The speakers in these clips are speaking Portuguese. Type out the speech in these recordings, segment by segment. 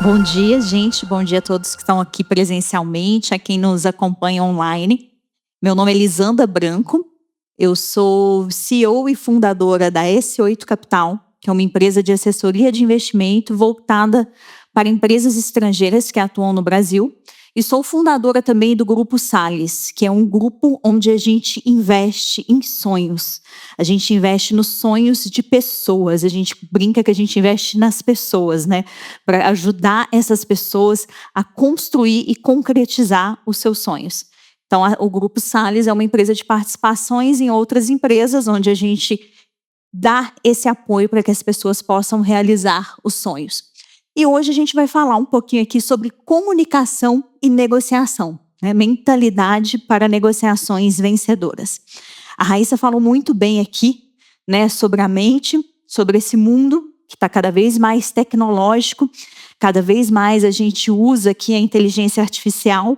Bom dia, gente. Bom dia a todos que estão aqui presencialmente, a quem nos acompanha online. Meu nome é Lisanda Branco. Eu sou CEO e fundadora da S8 Capital, que é uma empresa de assessoria de investimento voltada para empresas estrangeiras que atuam no Brasil. E sou fundadora também do Grupo Sales, que é um grupo onde a gente investe em sonhos. A gente investe nos sonhos de pessoas. A gente brinca que a gente investe nas pessoas, né? Para ajudar essas pessoas a construir e concretizar os seus sonhos. Então, o Grupo Sales é uma empresa de participações em outras empresas, onde a gente dá esse apoio para que as pessoas possam realizar os sonhos. E hoje a gente vai falar um pouquinho aqui sobre comunicação e negociação, né? Mentalidade para negociações vencedoras. A Raíssa falou muito bem aqui, né, sobre a mente, sobre esse mundo que está cada vez mais tecnológico, cada vez mais a gente usa aqui a inteligência artificial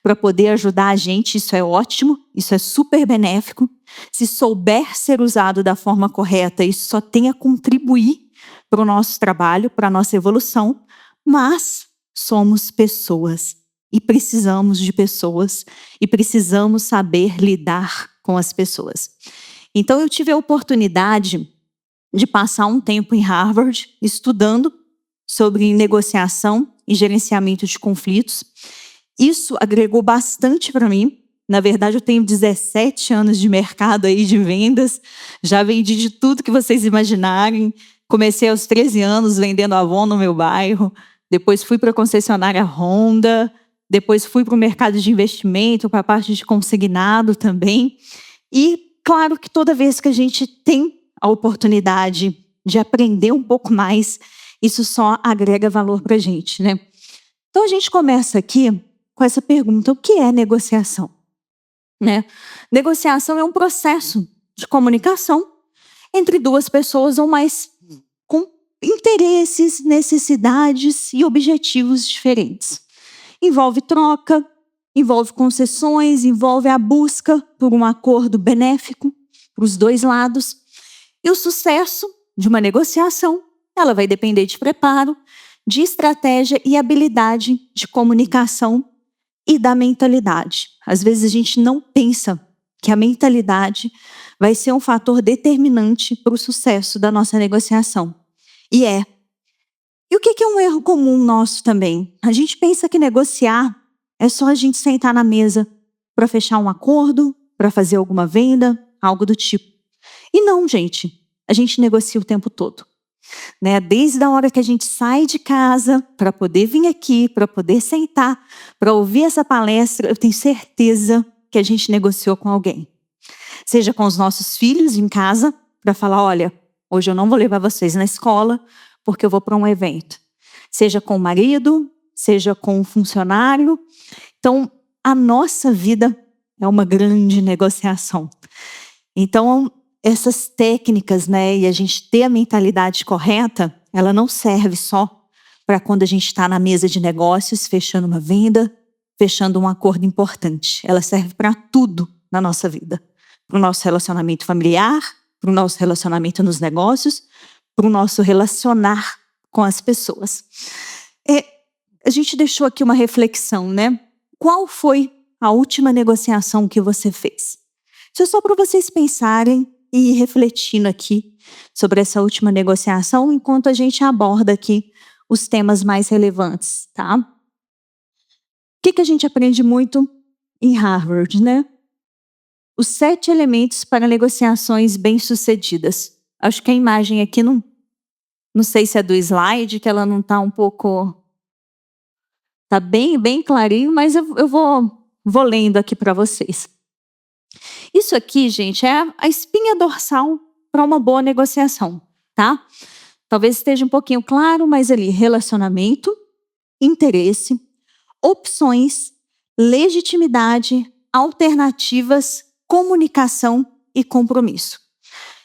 para poder ajudar a gente. Isso é ótimo, isso é super benéfico. Se souber ser usado da forma correta, isso só tem a contribuir para o nosso trabalho, para a nossa evolução, mas somos pessoas e precisamos de pessoas e precisamos saber lidar com as pessoas. Então, eu tive a oportunidade de passar um tempo em Harvard estudando sobre negociação e gerenciamento de conflitos. Isso agregou bastante para mim. Na verdade, eu tenho 17 anos de mercado aí de vendas, já vendi de tudo que vocês imaginarem. Comecei aos 13 anos vendendo Avon no meu bairro, depois fui para a concessionária Honda, depois fui para o mercado de investimento, para a parte de consignado também. E claro que toda vez que a gente tem a oportunidade de aprender um pouco mais, isso só agrega valor para a gente, né? Então a gente começa aqui com essa pergunta: o que é negociação? Né? Negociação é um processo de comunicação entre duas pessoas ou mais com interesses, necessidades e objetivos diferentes. Envolve troca, envolve concessões, envolve a busca por um acordo benéfico para os dois lados. E o sucesso de uma negociação, ela vai depender de preparo, de estratégia e habilidade de comunicação e da mentalidade. Às vezes a gente não pensa que a mentalidade vai ser um fator determinante para o sucesso da nossa negociação. E é. E o que é um erro comum nosso também? A gente pensa que negociar é só a gente sentar na mesa para fechar um acordo, para fazer alguma venda, algo do tipo. E não, gente. A gente negocia o tempo todo. Né? Desde a hora que a gente sai de casa para poder vir aqui, para poder sentar, para ouvir essa palestra, eu tenho certeza que a gente negociou com alguém. Seja com os nossos filhos em casa, para falar: olha, hoje eu não vou levar vocês na escola porque eu vou para um evento. Seja com o marido, seja com o funcionário. Então, a nossa vida é uma grande negociação. Então, essas técnicas, né, e a gente ter a mentalidade correta, ela não serve só para quando a gente está na mesa de negócios, fechando uma venda, fechando um acordo importante. Ela serve para tudo na nossa vida. Para o nosso relacionamento familiar, para o nosso relacionamento nos negócios, para o nosso relacionar com as pessoas. A gente deixou aqui uma reflexão, né? Qual foi a última negociação que você fez? Isso é só para vocês pensarem e ir refletindo aqui sobre essa última negociação enquanto a gente aborda aqui os temas mais relevantes, tá? O que a gente aprende muito em Harvard, né? Os 7 elementos para negociações bem-sucedidas. Acho que a imagem aqui não sei se é do slide, que ela não está um pouco... Está bem clarinho, mas eu vou lendo aqui para vocês. Isso aqui, gente, é a espinha dorsal para uma boa negociação, tá? Talvez esteja um pouquinho claro, mas ali: relacionamento, interesse, opções, legitimidade, alternativas, comunicação e compromisso.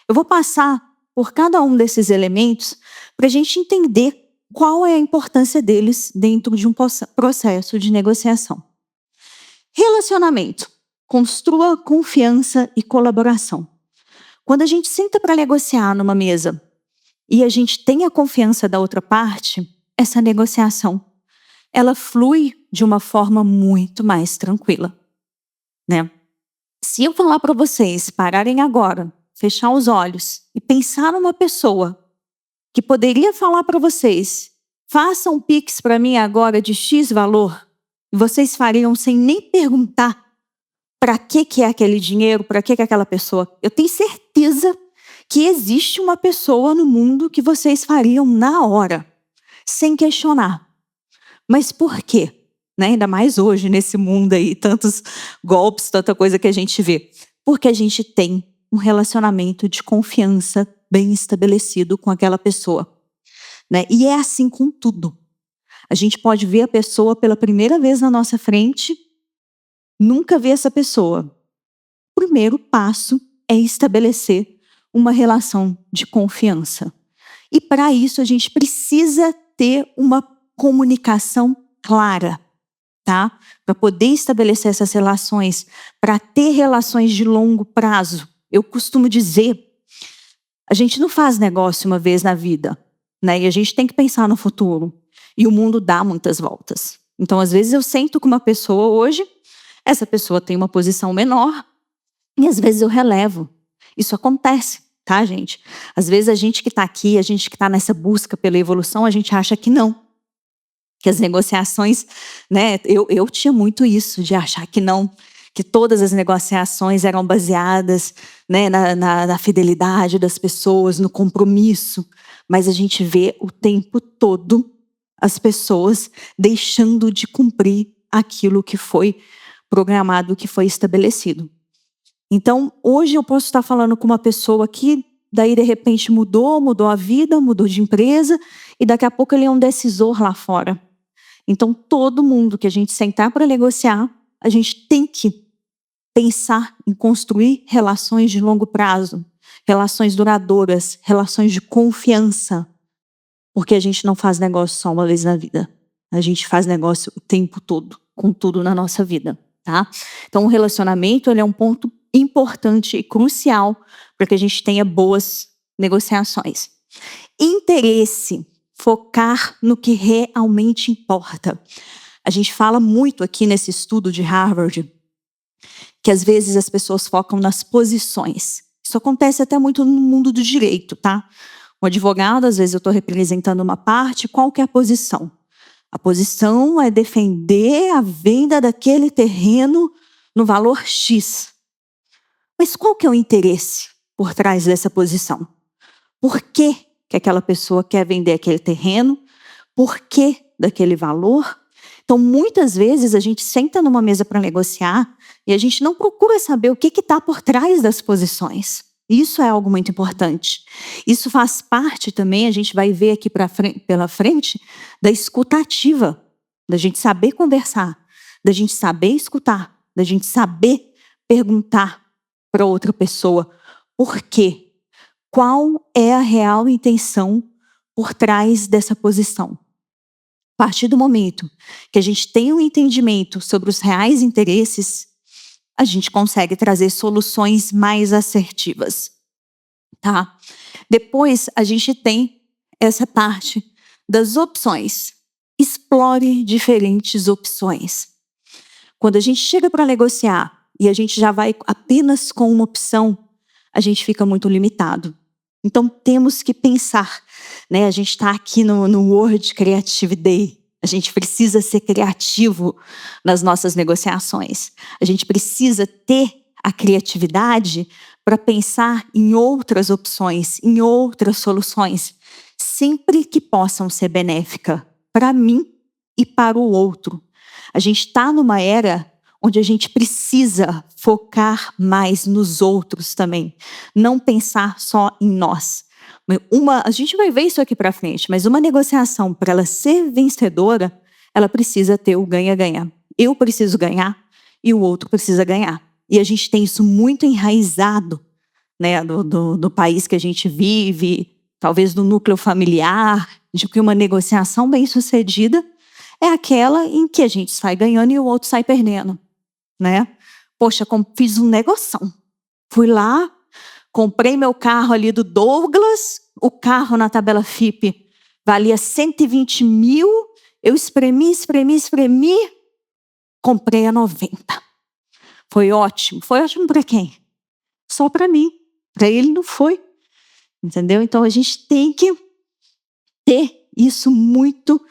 Eu vou passar por cada um desses elementos para a gente entender qual é a importância deles dentro de um processo de negociação. Relacionamento. Construa confiança e colaboração. Quando a gente senta para negociar numa mesa e a gente tem a confiança da outra parte, essa negociação ela flui de uma forma muito mais tranquila, né? Se eu falar para vocês pararem agora, fechar os olhos e pensar numa pessoa que poderia falar para vocês, faça um Pix para mim agora de X valor, e vocês fariam sem nem perguntar para que é aquele dinheiro, para que é aquela pessoa. Eu tenho certeza que existe uma pessoa no mundo que vocês fariam na hora, sem questionar. Mas por quê? Né? Ainda mais hoje, nesse mundo aí, tantos golpes, tanta coisa que a gente vê. Porque a gente tem um relacionamento de confiança bem estabelecido com aquela pessoa. Né? E é assim com tudo. A gente pode ver a pessoa pela primeira vez na nossa frente, nunca ver essa pessoa. O primeiro passo é estabelecer uma relação de confiança. E para isso a gente precisa ter uma comunicação clara, tá? Para poder estabelecer essas relações, para ter relações de longo prazo. Eu costumo dizer, a gente não faz negócio uma vez na vida, né? E a gente tem que pensar no futuro. E o mundo dá muitas voltas. Então, às vezes eu sento com uma pessoa hoje, essa pessoa tem uma posição menor, e às vezes eu relevo. Isso acontece, tá, gente? Às vezes a gente que está aqui, a gente que está nessa busca pela evolução, a gente acha que não. Que as negociações, né? Eu tinha muito isso, de achar que não, que todas as negociações eram baseadas, né, na fidelidade das pessoas, no compromisso. Mas a gente vê o tempo todo as pessoas deixando de cumprir aquilo que foi programado, que foi estabelecido. Então, hoje eu posso estar falando com uma pessoa que daí de repente mudou a vida, mudou de empresa, e daqui a pouco ele é um decisor lá fora. Então, todo mundo que a gente sentar para negociar, a gente tem que pensar em construir relações de longo prazo, relações duradouras, relações de confiança, porque a gente não faz negócio só uma vez na vida. A gente faz negócio o tempo todo, com tudo na nossa vida, tá? Então, o relacionamento, ele é um ponto importante e crucial para que a gente tenha boas negociações. Interesse, focar no que realmente importa. A gente fala muito aqui nesse estudo de Harvard que às vezes as pessoas focam nas posições. Isso acontece até muito no mundo do direito, tá? Um advogado, às vezes eu estou representando uma parte, qual que é a posição? A posição é defender a venda daquele terreno no valor X. Mas qual que é o interesse por trás dessa posição? Por que aquela pessoa quer vender aquele terreno? Por que daquele valor? Então, muitas vezes a gente senta numa mesa para negociar e a gente não procura saber o que está por trás das posições. Isso é algo muito importante. Isso faz parte também, a gente vai ver aqui pela frente, da escutativa, da gente saber conversar, da gente saber escutar, da gente saber perguntar para outra pessoa por quê. Qual é a real intenção por trás dessa posição? A partir do momento que a gente tem um entendimento sobre os reais interesses, a gente consegue trazer soluções mais assertivas, tá? Depois, a gente tem essa parte das opções. Explore diferentes opções. Quando a gente chega para negociar e a gente já vai apenas com uma opção, a gente fica muito limitado. Então, temos que pensar, né? A gente está aqui no World Creative Day. A gente precisa ser criativo nas nossas negociações. A gente precisa ter a criatividade para pensar em outras opções, em outras soluções, sempre que possam ser benéficas para mim e para o outro. A gente está numa era onde a gente precisa focar mais nos outros também, não pensar só em nós. A gente vai ver isso aqui para frente, mas uma negociação, para ela ser vencedora, ela precisa ter o ganha-ganha. Eu preciso ganhar e o outro precisa ganhar. E a gente tem isso muito enraizado, né, do país que a gente vive, talvez do núcleo familiar, de que uma negociação bem-sucedida é aquela em que a gente sai ganhando e o outro sai perdendo, né? Poxa, fiz um negoção. Fui lá, comprei meu carro ali do Douglas, o carro na tabela FIP valia 120 mil, eu espremi, comprei a 90. Foi ótimo para quem? Só para mim, para ele não foi, entendeu? Então a gente tem que ter isso muito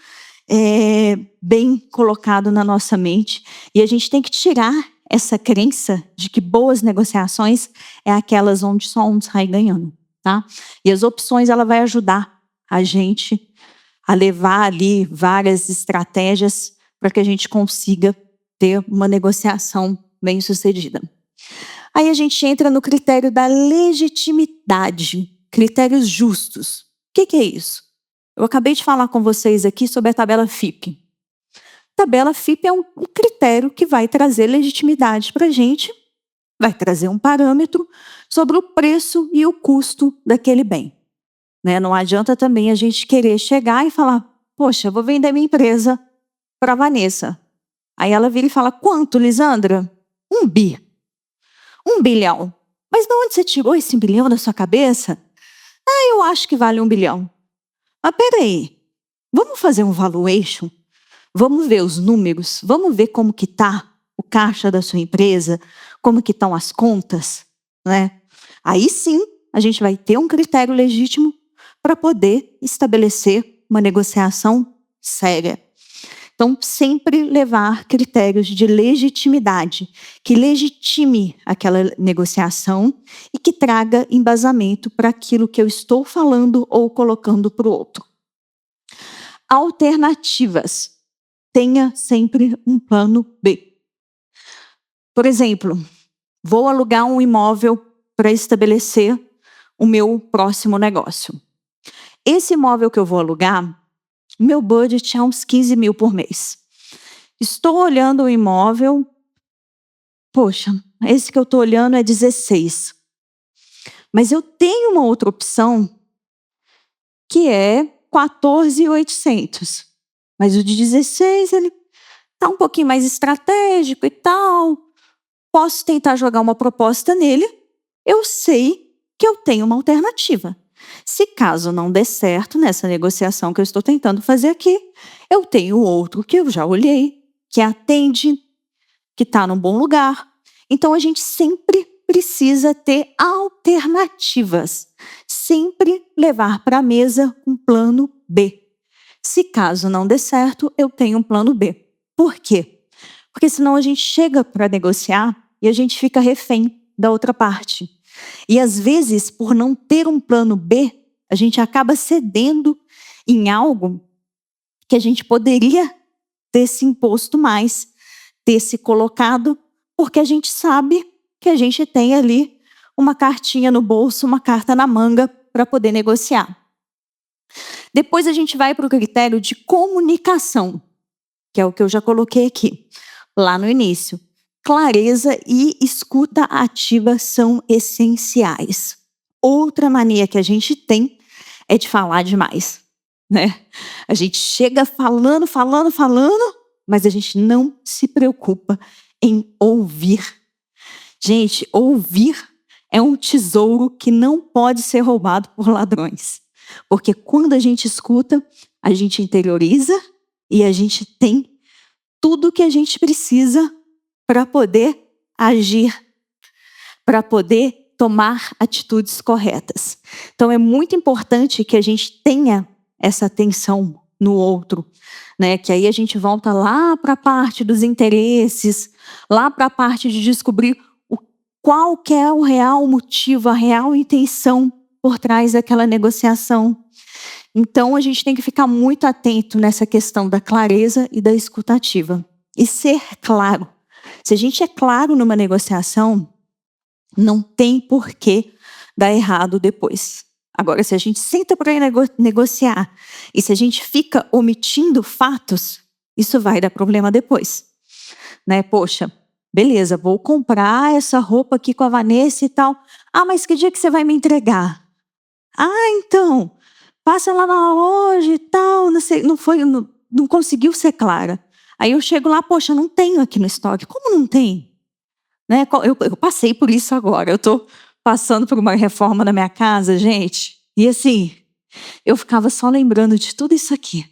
bem colocado na nossa mente, e a gente tem que tirar essa crença de que boas negociações é aquelas onde só um sai ganhando, tá? E as opções, ela vai ajudar a gente a levar ali várias estratégias para que a gente consiga ter uma negociação bem sucedida. Aí a gente entra no critério da legitimidade, critérios justos. O que é isso? Eu acabei de falar com vocês aqui sobre a tabela FIPE. A tabela FIPE é um critério que vai trazer legitimidade para a gente, vai trazer um parâmetro sobre o preço e o custo daquele bem. Né? Não adianta também a gente querer chegar e falar, poxa, eu vou vender minha empresa para a Vanessa. Aí ela vira e fala, quanto, Lisandra? 1 bi. 1 bilhão. Mas de onde você tirou esse 1 bilhão da sua cabeça? Ah, eu acho que vale 1 bilhão. Mas peraí, vamos fazer um valuation? Vamos ver os números? Vamos ver como que está o caixa da sua empresa? Como que estão as contas? Né? Aí sim, a gente vai ter um critério legítimo para poder estabelecer uma negociação séria. Então, sempre levar critérios de legitimidade, que legitime aquela negociação e que traga embasamento para aquilo que eu estou falando ou colocando para o outro. Alternativas. Tenha sempre um plano B. Por exemplo, vou alugar um imóvel para estabelecer o meu próximo negócio. Esse imóvel que eu vou alugar, meu budget é uns 15 mil por mês. Estou olhando o imóvel, poxa, esse que eu estou olhando é 16. Mas eu tenho uma outra opção que é 14.800. Mas o de 16, ele está um pouquinho mais estratégico e tal. Posso tentar jogar uma proposta nele. Eu sei que eu tenho uma alternativa. Se caso não der certo nessa negociação que eu estou tentando fazer aqui, eu tenho outro que eu já olhei, que atende, que está num bom lugar. Então a gente sempre precisa ter alternativas. Sempre levar para a mesa um plano B. Se caso não der certo, eu tenho um plano B. Por quê? Porque senão a gente chega para negociar e a gente fica refém da outra parte. E às vezes, por não ter um plano B, a gente acaba cedendo em algo que a gente poderia ter se imposto mais, ter se colocado, porque a gente sabe que a gente tem ali uma cartinha no bolso, uma carta na manga para poder negociar. Depois a gente vai para o critério de comunicação, que é o que eu já coloquei aqui, lá no início. Clareza e escuta ativa são essenciais. Outra mania que a gente tem é de falar demais, né? A gente chega falando, mas a gente não se preocupa em ouvir. Gente, ouvir é um tesouro que não pode ser roubado por ladrões. Porque quando a gente escuta, a gente interioriza e a gente tem tudo que a gente precisa para poder agir, para poder tomar atitudes corretas. Então é muito importante que a gente tenha essa atenção no outro, né? Que aí a gente volta lá para a parte dos interesses, lá para a parte de descobrir qual que é o real motivo, a real intenção por trás daquela negociação. Então a gente tem que ficar muito atento nessa questão da clareza e da escutativa. E ser claro. Se a gente é claro numa negociação, não tem por que dar errado depois. Agora, se a gente senta para negociar e se a gente fica omitindo fatos, isso vai dar problema depois. Né? Poxa, beleza, vou comprar essa roupa aqui com a Vanessa e tal. Ah, mas que dia que você vai me entregar? Ah, então, passa lá na loja e tal, não conseguiu ser clara. Aí eu chego lá, poxa, não tenho aqui no estoque. Como não tem? Né? Eu passei por isso agora. Eu estou passando por uma reforma na minha casa, gente. E assim, eu ficava só lembrando de tudo isso aqui.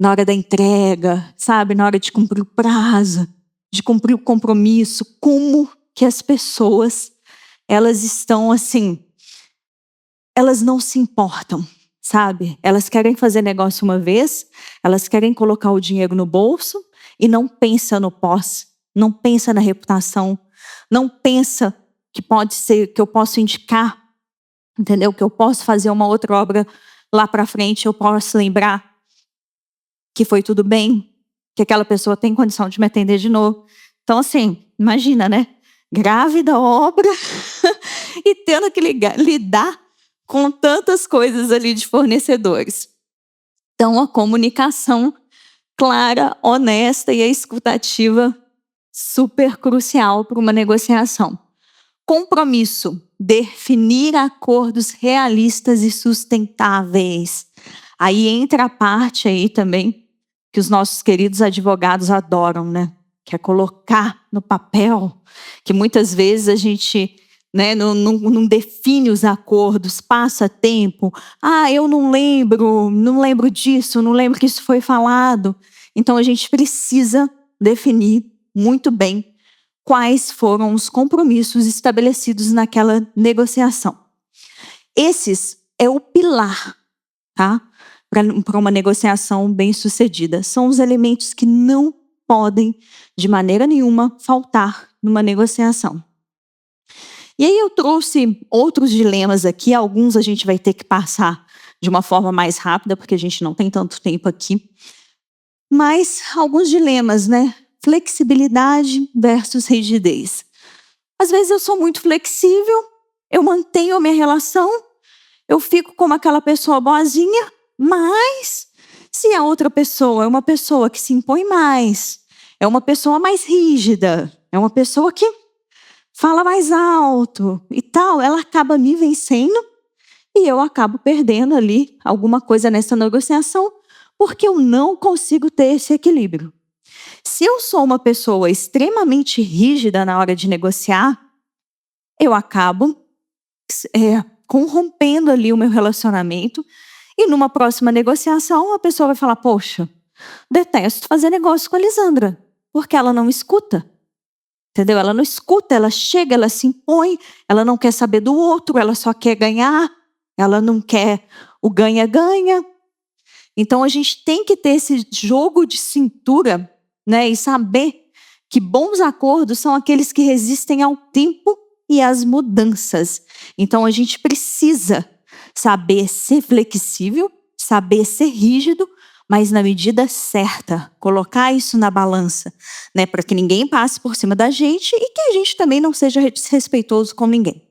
Na hora da entrega, sabe? Na hora de cumprir o prazo, de cumprir o compromisso. Como que as pessoas, elas estão assim, elas não se importam, sabe? Elas querem fazer negócio uma vez, elas querem colocar o dinheiro no bolso e não pensa no pós, não pensa na reputação, não pensa que pode ser, que eu posso indicar, entendeu? Que eu posso fazer uma outra obra lá para frente, eu posso lembrar que foi tudo bem, que aquela pessoa tem condição de me atender de novo. Então, assim, imagina, né? Grávida, obra, e tendo que lidar com tantas coisas ali de fornecedores. Então, a comunicação clara, honesta e a escutativa super crucial para uma negociação. Compromisso, definir acordos realistas e sustentáveis. Aí entra a parte aí também que os nossos queridos advogados adoram, né? Que é colocar no papel, que muitas vezes a gente, né, não define os acordos, passa tempo. Eu não lembro disso, não lembro que isso foi falado. Então a gente precisa definir muito bem quais foram os compromissos estabelecidos naquela negociação. Esses é o pilar, tá? Para uma negociação bem-sucedida. São os elementos que não podem, de maneira nenhuma, faltar numa negociação. E aí eu trouxe outros dilemas aqui, alguns a gente vai ter que passar de uma forma mais rápida, porque a gente não tem tanto tempo aqui. Mas alguns dilemas, né? Flexibilidade versus rigidez. Às vezes eu sou muito flexível, eu mantenho a minha relação, eu fico como aquela pessoa boazinha, mas se a outra pessoa é uma pessoa que se impõe mais, é uma pessoa mais rígida, é uma pessoa que fala mais alto e tal, ela acaba me vencendo e eu acabo perdendo ali alguma coisa nessa negociação porque eu não consigo ter esse equilíbrio. Se eu sou uma pessoa extremamente rígida na hora de negociar, eu acabo corrompendo ali o meu relacionamento e numa próxima negociação a pessoa vai falar, poxa, detesto fazer negócio com a Lisandra, porque ela não escuta. Entendeu? Ela não escuta, ela chega, ela se impõe, ela não quer saber do outro, ela só quer ganhar, ela não quer o ganha-ganha. Então a gente tem que ter esse jogo de cintura, né, e saber que bons acordos são aqueles que resistem ao tempo e às mudanças. Então a gente precisa saber ser flexível, saber ser rígido, mas na medida certa, colocar isso na balança, né, para que ninguém passe por cima da gente e que a gente também não seja desrespeitoso com ninguém.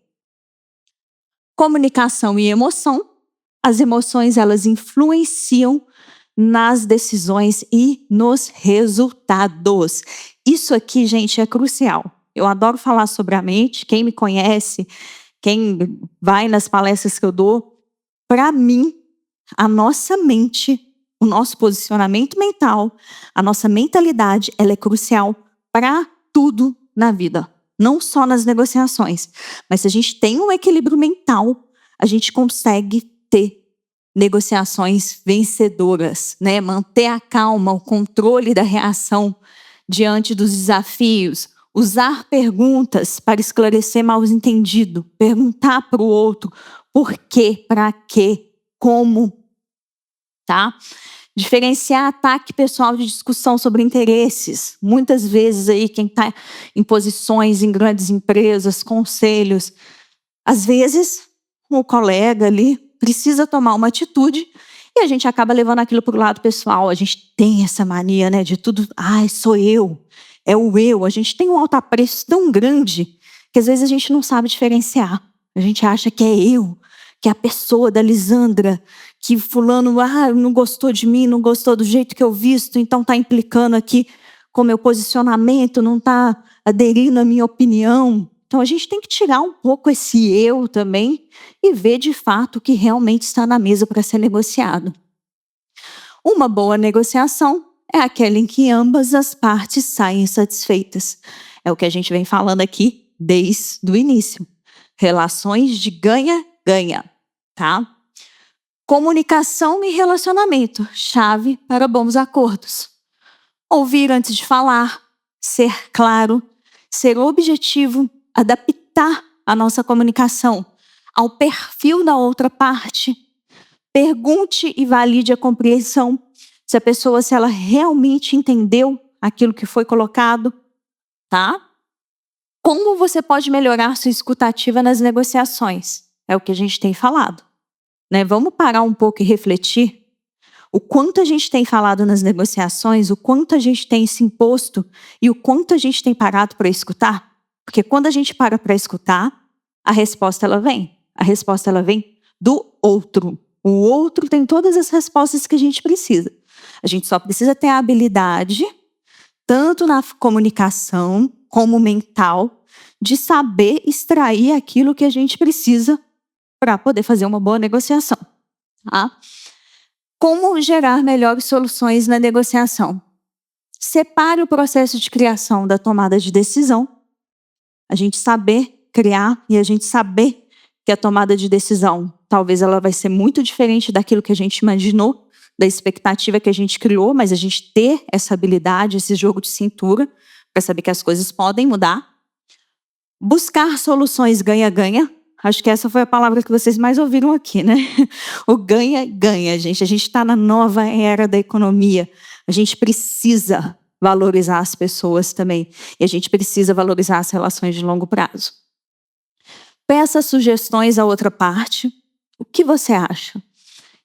Comunicação e emoção. As emoções, elas influenciam nas decisões e nos resultados. Isso aqui, gente, é crucial. Eu adoro falar sobre a mente. Quem me conhece, quem vai nas palestras que eu dou, para mim, a nossa mente, o nosso posicionamento mental, a nossa mentalidade, ela é crucial para tudo na vida. Não só nas negociações. Mas se a gente tem um equilíbrio mental, a gente consegue ter negociações vencedoras, né? Manter a calma, o controle da reação diante dos desafios, usar perguntas para esclarecer mal-entendido, perguntar para o outro por quê, para quê, como, tá? Diferenciar ataque pessoal de discussão sobre interesses. Muitas vezes aí quem está em posições em grandes empresas, conselhos, às vezes o colega ali precisa tomar uma atitude e a gente acaba levando aquilo para o lado pessoal. A gente tem essa mania, né, de tudo, sou eu, é o eu. A gente tem um alto-apreço tão grande que às vezes a gente não sabe diferenciar. A gente acha que é eu, que é a pessoa da Lisandra, que fulano não gostou de mim, não gostou do jeito que eu visto, então está implicando aqui com o meu posicionamento, não está aderindo à minha opinião. Então a gente tem que tirar um pouco esse eu também e ver de fato o que realmente está na mesa para ser negociado. Uma boa negociação é aquela em que ambas as partes saem satisfeitas. É o que a gente vem falando aqui desde o início. Relações de ganha-ganha, tá? Comunicação e relacionamento, chave para bons acordos. Ouvir antes de falar, ser claro, ser objetivo, adaptar a nossa comunicação ao perfil da outra parte. Pergunte e valide a compreensão, se a pessoa, se ela realmente entendeu aquilo que foi colocado, tá? Como você pode melhorar sua escutativa nas negociações? É o que a gente tem falado, né? Vamos parar um pouco e refletir o quanto a gente tem falado nas negociações, o quanto a gente tem se imposto e o quanto a gente tem parado para escutar. Porque quando a gente para escutar, a resposta ela vem. A resposta ela vem do outro. O outro tem todas as respostas que a gente precisa. A gente só precisa ter a habilidade, tanto na comunicação como mental, de saber extrair aquilo que a gente precisa para poder fazer uma boa negociação. Tá? Como gerar melhores soluções na negociação? Separe o processo de criação da tomada de decisão. A gente saber criar e a gente saber que a tomada de decisão, talvez ela vai ser muito diferente daquilo que a gente imaginou, da expectativa que a gente criou, mas a gente ter essa habilidade, esse jogo de cintura, para saber que as coisas podem mudar. Buscar soluções ganha-ganha. Acho que essa foi a palavra que vocês mais ouviram aqui, né? O ganha-ganha, gente. A gente está na nova era da economia. A gente precisa valorizar as pessoas também. E a gente precisa valorizar as relações de longo prazo. Peça sugestões à outra parte. O que você acha?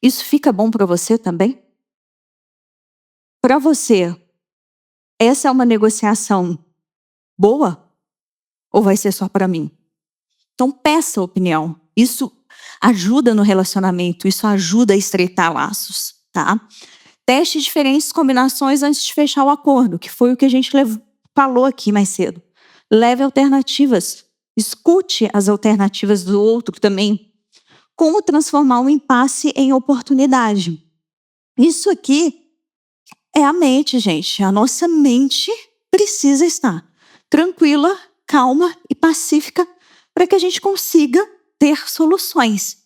Isso fica bom para você também? Para você, essa é uma negociação boa? Ou vai ser só para mim? Então, peça opinião. Isso ajuda no relacionamento, isso ajuda a estreitar laços, tá? Teste diferentes combinações antes de fechar o acordo, que foi o que a gente falou aqui mais cedo. Leve alternativas. Escute as alternativas do outro também. Como transformar um impasse em oportunidade. Isso aqui é a mente, gente. A nossa mente precisa estar tranquila, calma e pacífica para que a gente consiga ter soluções.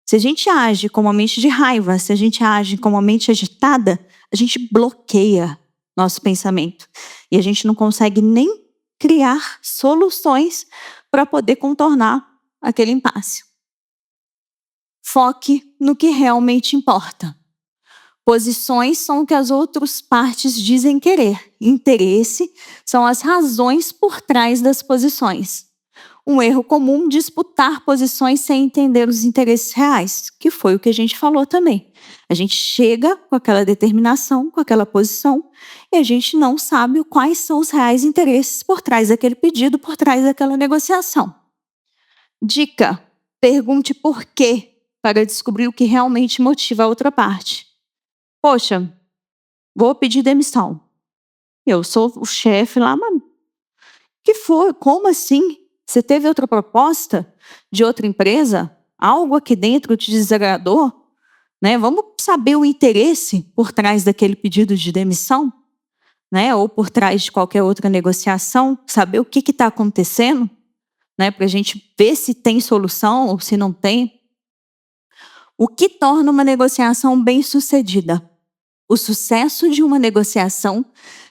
Se a gente age com uma mente de raiva, se a gente age com uma mente agitada, a gente bloqueia nosso pensamento. E a gente não consegue nem criar soluções para poder contornar aquele impasse. Foque no que realmente importa. Posições são o que as outras partes dizem querer. Interesse são as razões por trás das posições. Um erro comum, disputar posições sem entender os interesses reais, que foi o que a gente falou também. A gente chega com aquela determinação, com aquela posição, e a gente não sabe quais são os reais interesses por trás daquele pedido, por trás daquela negociação. Dica: pergunte por quê, para descobrir o que realmente motiva a outra parte. Poxa, vou pedir demissão. Eu sou o chefe lá, mas que foi? Como assim? Você teve outra proposta de outra empresa? Algo aqui dentro te desagradou? Né? Vamos saber o interesse por trás daquele pedido de demissão? Né? Ou por trás de qualquer outra negociação? Saber o que está acontecendo? Né? Para a gente ver se tem solução ou se não tem. O que torna uma negociação bem-sucedida? O sucesso de uma negociação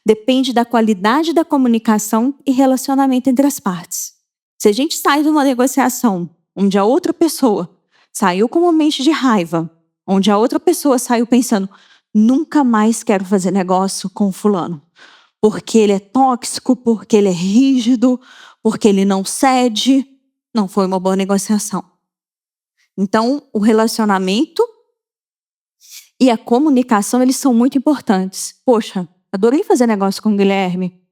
depende da qualidade da comunicação e relacionamento entre as partes. Se a gente sai de uma negociação onde a outra pessoa saiu com uma mente de raiva, onde a outra pessoa saiu pensando, nunca mais quero fazer negócio com fulano, porque ele é tóxico, porque ele é rígido, porque ele não cede, não foi uma boa negociação. Então, o relacionamento e a comunicação, eles são muito importantes. Poxa, adorei fazer negócio com o Guilherme.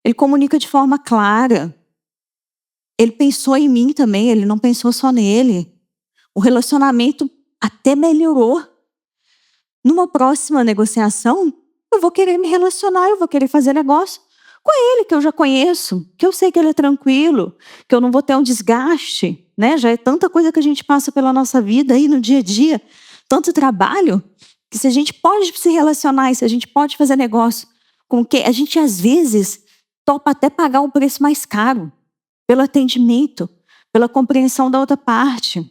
Ele comunica de forma clara. Ele pensou em mim também, ele não pensou só nele. O relacionamento até melhorou. Numa próxima negociação, eu vou querer me relacionar, eu vou querer fazer negócio com ele, que eu já conheço, que eu sei que ele é tranquilo, que eu não vou ter um desgaste, né? Já é tanta coisa que a gente passa pela nossa vida aí no dia a dia, tanto trabalho, que se a gente pode se relacionar e se a gente pode fazer negócio com que a gente às vezes topa até pagar um preço mais caro pelo atendimento, pela compreensão da outra parte,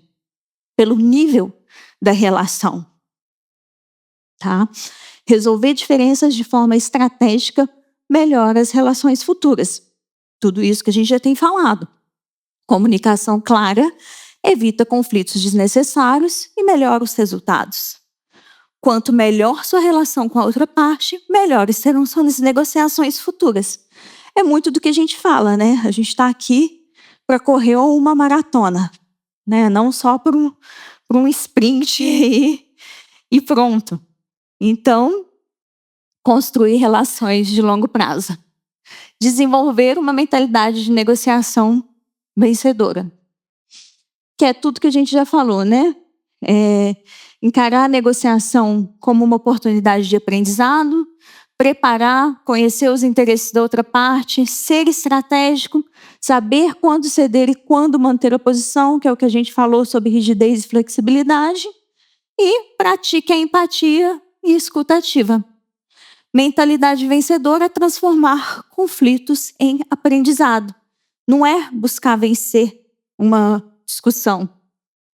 pelo nível da relação. Tá? Resolver diferenças de forma estratégica melhora as relações futuras. Tudo isso que a gente já tem falado. Comunicação clara evita conflitos desnecessários e melhora os resultados. Quanto melhor sua relação com a outra parte, melhores serão suas negociações futuras. É muito do que a gente fala, né? A gente está aqui para correr uma maratona, né? Não só por um sprint e pronto. Então, construir relações de longo prazo. Desenvolver uma mentalidade de negociação vencedora. Que é tudo que a gente já falou, né? Encarar a negociação como uma oportunidade de aprendizado, preparar, conhecer os interesses da outra parte, ser estratégico, saber quando ceder e quando manter a posição, que é o que a gente falou sobre rigidez e flexibilidade, e pratique a empatia e escuta ativa. Mentalidade vencedora é transformar conflitos em aprendizado. Não é buscar vencer uma discussão,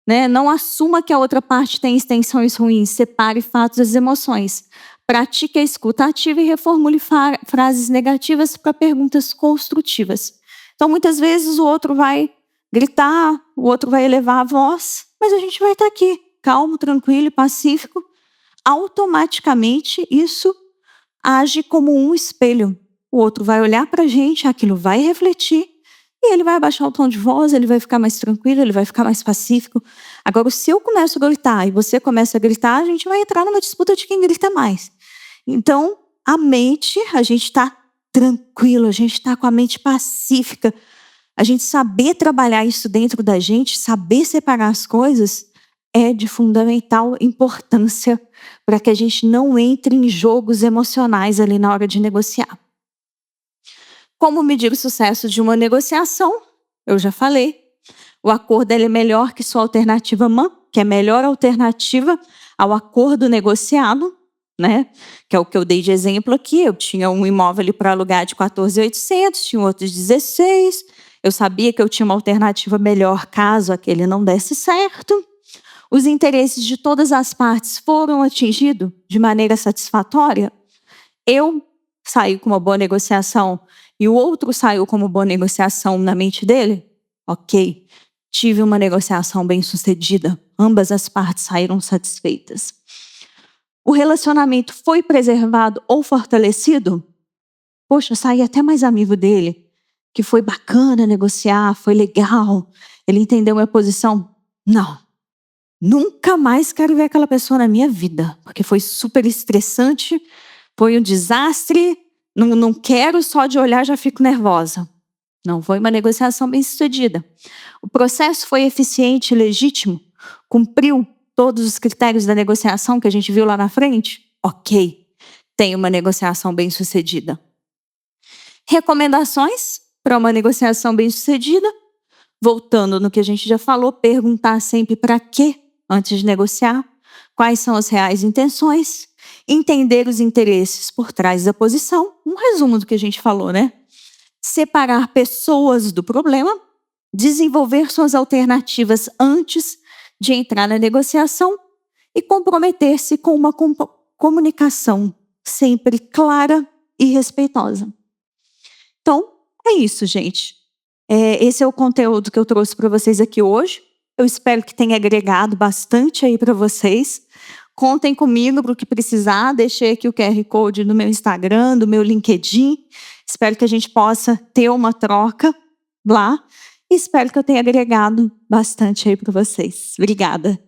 né? Não assuma que a outra parte tem intenções ruins, separe fatos das emoções. Pratique a escuta ativa e reformule frases negativas para perguntas construtivas. Então, muitas vezes o outro vai gritar, o outro vai elevar a voz, mas a gente vai estar aqui, calmo, tranquilo e pacífico. Automaticamente, isso age como um espelho. O outro vai olhar para a gente, aquilo vai refletir, e ele vai abaixar o tom de voz, ele vai ficar mais tranquilo, ele vai ficar mais pacífico. Agora, se eu começo a gritar e você começa a gritar, a gente vai entrar numa disputa de quem grita mais. Então, a mente, a gente está tranquilo, a gente está com a mente pacífica. A gente saber trabalhar isso dentro da gente, saber separar as coisas, é de fundamental importância para que a gente não entre em jogos emocionais ali na hora de negociar. Como medir o sucesso de uma negociação? Eu já falei. O acordo é melhor que sua alternativa MAN, que é a melhor alternativa ao acordo negociado, né? Que é o que eu dei de exemplo aqui. Eu tinha um imóvel ali para alugar de 14.800, tinha outro de 16. Eu sabia que eu tinha uma alternativa melhor caso aquele não desse certo. Os interesses de todas as partes foram atingidos de maneira satisfatória. Eu saí com uma boa negociação e o outro saiu com uma boa negociação na mente dele. Ok, tive uma negociação bem-sucedida. Ambas as partes saíram satisfeitas. O relacionamento foi preservado ou fortalecido? Poxa, saí até mais amigo dele, que foi bacana negociar, foi legal. Ele entendeu minha posição? Não. Nunca mais quero ver aquela pessoa na minha vida, porque foi super estressante, foi um desastre, não quero, só de olhar já fico nervosa. Não foi uma negociação bem-sucedida. O processo foi eficiente e legítimo? Cumpriu todos os critérios da negociação que a gente viu lá na frente? Ok, tem uma negociação bem-sucedida. Recomendações para uma negociação bem-sucedida? Voltando no que a gente já falou, perguntar sempre para quê antes de negociar, quais são as reais intenções, entender os interesses por trás da posição, um resumo do que a gente falou, né? Separar pessoas do problema, desenvolver suas alternativas antes de entrar na negociação e comprometer-se com uma comunicação sempre clara e respeitosa. Então, é isso, gente. Esse é o conteúdo que eu trouxe para vocês aqui hoje. Eu espero que tenha agregado bastante aí para vocês. Contem comigo para o que precisar. Deixei aqui o QR Code do meu Instagram, do meu LinkedIn. Espero que a gente possa ter uma troca lá. E espero que eu tenha agregado bastante aí para vocês. Obrigada.